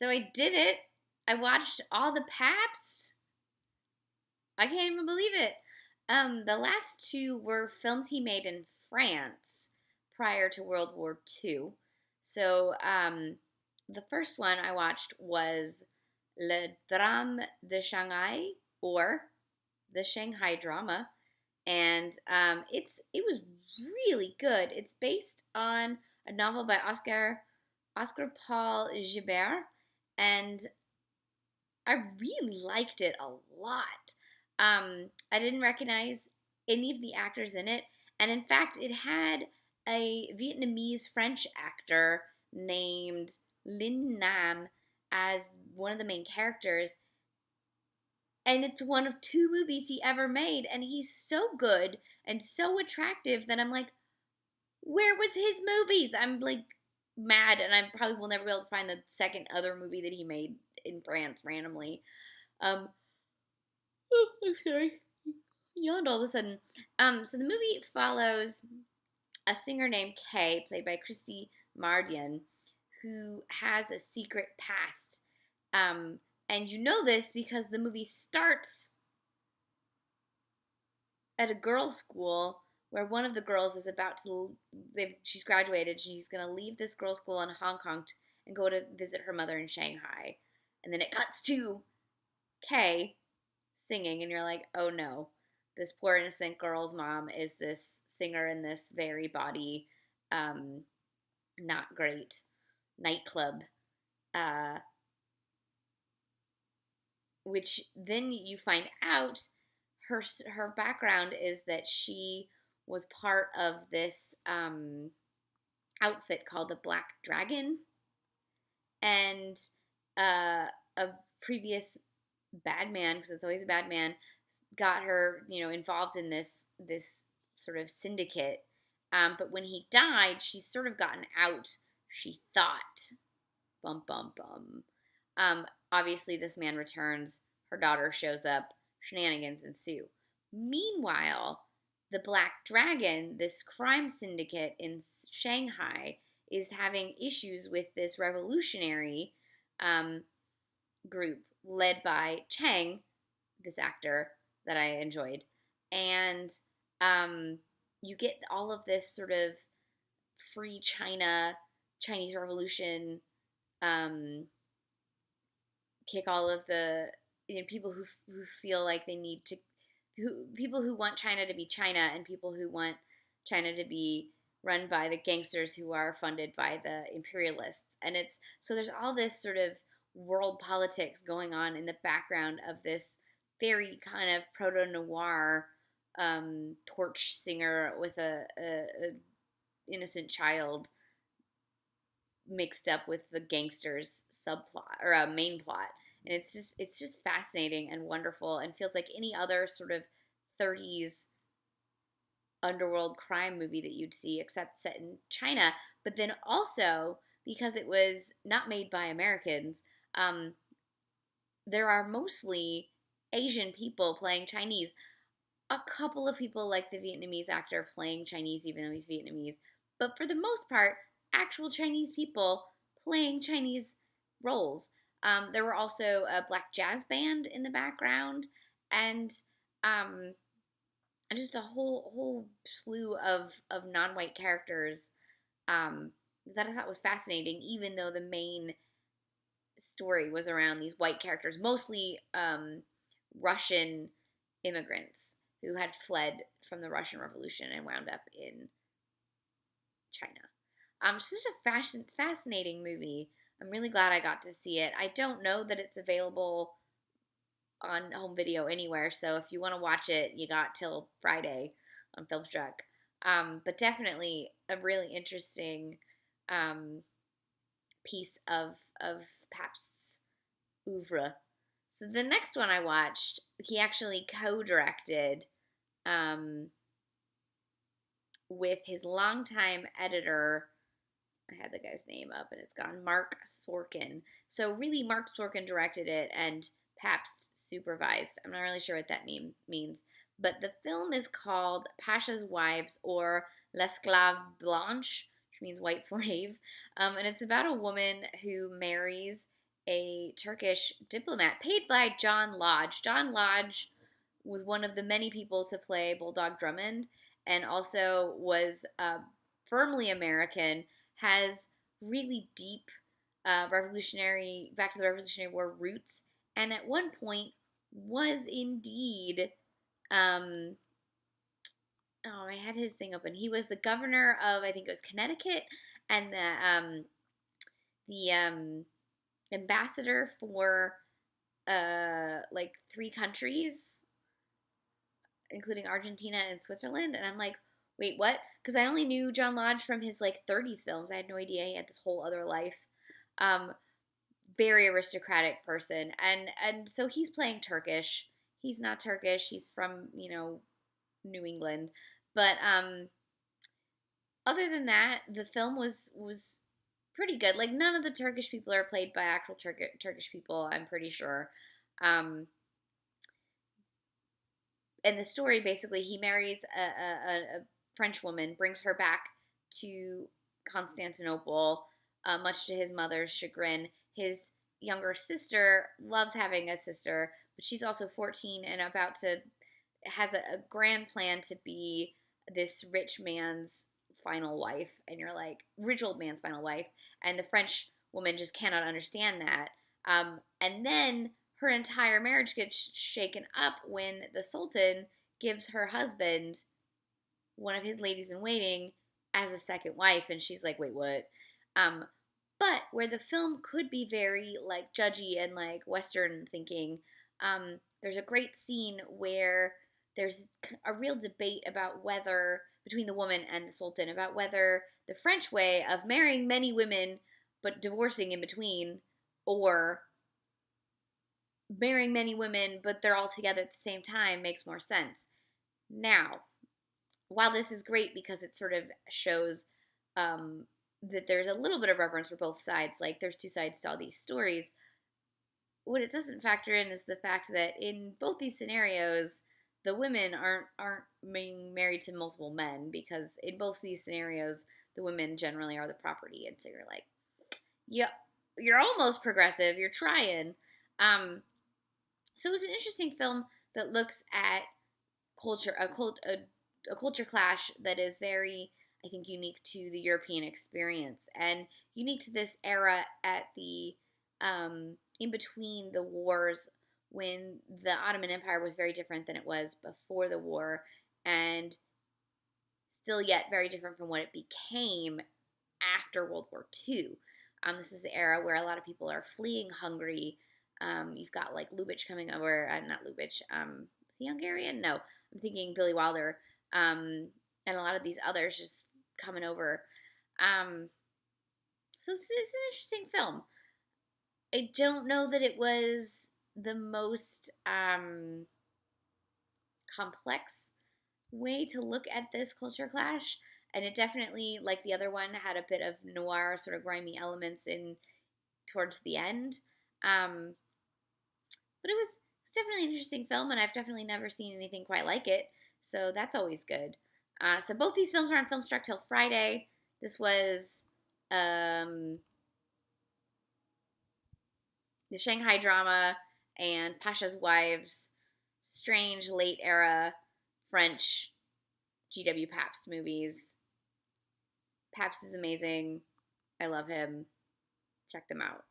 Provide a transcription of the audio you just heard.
So I did it. I watched all the Pabst. I can't even believe it. The last two were films he made in France prior to World War II. So the first one I watched was Le Drame de Shanghaï, or the Shanghai Drama, and it was really good. It's based on a novel by Oscar Paul Gilbert, and I really liked it a lot. I didn't recognize any of the actors in it, and in fact, it had a Vietnamese French actor named Linh Nam as one of the main characters, and it's one of two movies he ever made, and he's so good and so attractive that I'm like, where was his movies? I'm like mad, and I probably will never be able to find the second other movie that he made in France randomly. Um, oh, I'm sorry, yawned all of a sudden. So the movie follows a singer named Kay, played by Christy Mardian, who has a secret past. And you know this because the movie starts at a girls' school where one of the girls is about to, she's graduated, she's going to leave this girls' school in Hong Kong and go to visit her mother in Shanghai. And then it cuts to Kay singing, and you're like, oh no, this poor innocent girl's mom is this singer in this very bawdy, not great nightclub, uh, which then you find out her background is that she was part of this outfit called the Black Dragon, and a previous bad man, because it's always a bad man, got her, involved in this sort of syndicate. But when he died, she's sort of gotten out. She thought, bum bum bum. Obviously, this man returns. Her daughter shows up. Shenanigans ensue. Meanwhile, the Black Dragon, this crime syndicate in Shanghai, is having issues with this revolutionary group led by Chang, this actor that I enjoyed. And you get all of this sort of free China, Chinese Revolution, kick all of the people who feel like they need to, people who want China to be China, and people who want China to be run by the gangsters who are funded by the imperialists. And it's so there's all this sort of world politics going on in the background of this very kind of proto noir torch singer with a innocent child mixed up with the gangsters subplot or a main plot. And it's just fascinating and wonderful, and feels like any other sort of 30s underworld crime movie that you'd see, except set in China. But then also, because it was not made by Americans, there are mostly Asian people playing Chinese. A couple of people like the Vietnamese actor playing Chinese, even though he's Vietnamese. But for the most part, actual Chinese people playing Chinese roles. There were also a black jazz band in the background, and just a whole slew of non-white characters that I thought was fascinating, even though the main story was around these white characters, mostly Russian immigrants who had fled from the Russian Revolution and wound up in China. It's just a fascinating movie. I'm really glad I got to see it. I don't know that it's available on home video anywhere, so if you want to watch it, you got till Friday on Filmstruck. But definitely a really interesting piece of Pabst's oeuvre. So the next one I watched, he actually co-directed with his longtime editor. I had the guy's name up and it's gone. Mark Sorkin. So really, Mark Sorkin directed it and Pabst supervised. I'm not really sure what that means. But the film is called Pasha's Wives, or L'Esclave Blanche, which means white slave. And it's about a woman who marries a Turkish diplomat paid by John Lodge. John Lodge was one of the many people to play Bulldog Drummond and also was firmly American, has really deep back to the Revolutionary War roots, and at one point was indeed, um, oh, I had his thing open. He was the governor of, I think it was Connecticut, and the ambassador for like 3 countries, including Argentina and Switzerland. And I'm like, wait, what? Because I only knew John Lodge from his like 30s films. I had no idea he had this whole other life. Um, Very aristocratic person, and so he's playing Turkish. He's not Turkish. He's from New England, but other than that, the film was pretty good. Like none of the Turkish people are played by actual Turkish people. I'm pretty sure. Um, and the story basically, he marries a French woman, brings her back to Constantinople, much to his mother's chagrin. His younger sister loves having a sister, but she's also 14 and about to has a grand plan to be this rich man's final wife, and you're like, rich old man's final wife, and the French woman just cannot understand that. And then her entire marriage gets shaken up when the Sultan gives her husband one of his ladies in waiting as a second wife, and she's like, wait, what? Um, but where the film could be very like judgy and like Western thinking, there's a great scene where there's a real debate about whether between the woman and the Sultan about whether the French way of marrying many women but divorcing in between, or marrying many women but they're all together at the same time makes more sense. Now, while this is great because it sort of shows um, that there's a little bit of reverence for both sides, like there's two sides to all these stories, what it doesn't factor in is the fact that in both these scenarios, the women aren't being married to multiple men, because in both these scenarios, the women generally are the property, and so you're like, yep, you're almost progressive, you're trying. Um, so it's an interesting film that looks at culture, a culture clash that is very, I think, unique to the European experience and unique to this era at the in between the wars, when the Ottoman Empire was very different than it was before the war, and still yet very different from what it became after World War II. This is the era where a lot of people are fleeing Hungary. You've got like Lubitsch coming over, not Lubitsch, is he Hungarian? No, I'm thinking Billy Wilder, and a lot of these others just coming over. Um, so it's an interesting film. I don't know that it was the most complex way to look at this culture clash. And it definitely, like the other one, had a bit of noir, sort of grimy elements in towards the end. Um, but it's definitely an interesting film, and I've definitely never seen anything quite like it. So that's always good. So both these films are on Filmstruck till Friday. This was um, the Shanghai drama and Pasha's Wives, strange late era French G.W. Pabst movies. Pabst is amazing. I love him. Check them out.